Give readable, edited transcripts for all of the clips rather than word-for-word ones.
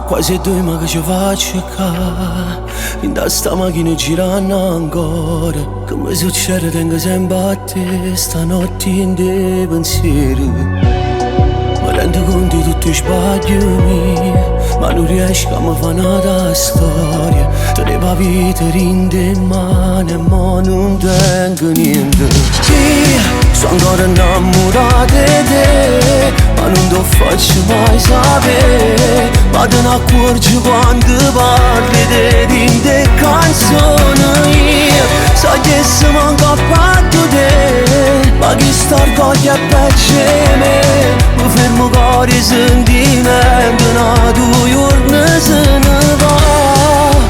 quasi due ma che ci faccio ca. In da sta macchina girando ancora. Che mi succede tengo sempre a te. Stanotte in dei pensieri. Mi rendo conto di tutti i sbagli miei, ma non riesco a mi fare una storia. Teneva la vita in mano e mo non tengo niente. Sono ancora innamorato di te, ma non te lo faccio mai sapere. Ma te ne accorgi quando parli di te canzoni. So che se manca a fatto te, ma chi sta orgoglio è peggio me. Mi fermo con i sentimenti, una due giorni se ne va.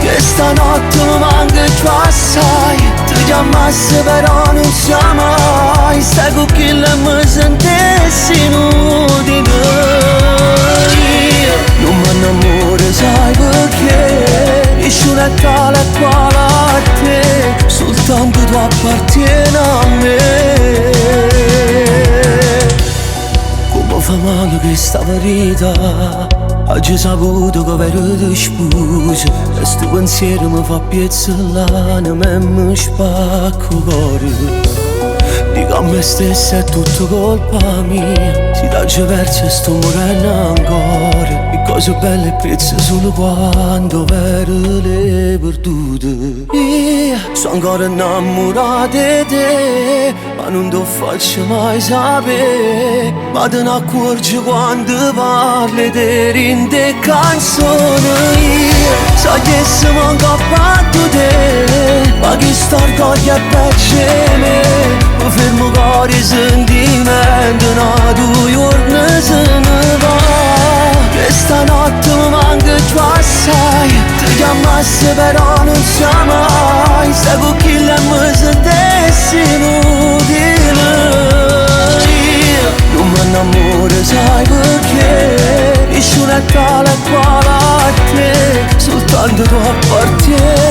Che stanotte mi manca già assai. Ti chiamassi però non sia mai. Stai con chi mi sentessi inutile. Non mi innamoro sai perché. Nessuno è tale e quale a te. Soltanto tu appartieni a me. Come fa male questa verità. Oggi saputo che vero ti sposi. E sto pensiero mi fa piezzellare. E mi spacco il cuore. Dico a me stessa è tutto colpa mia. Si dà già verso e sto morendo ancora. E cose belle e prezze solo quando vero le perdute. Io sono ancora innamorato di te, ma non te lo faccio mai sapere. Ma te ne accorgi quando parli di rinde canzoni. Io so che se manca a fatto te, ma chi sta orgoglio è peggio me. Mi fermo con i sentimenti, una due giorni se ne va. Che stanotte mi manca già assai. Ti chiamassi però non sia mai. Stai con chi mi sentessi inutile. Non mi innamoro sai perché. Nessuno è tale e quale a te. Soltanto tu appartieni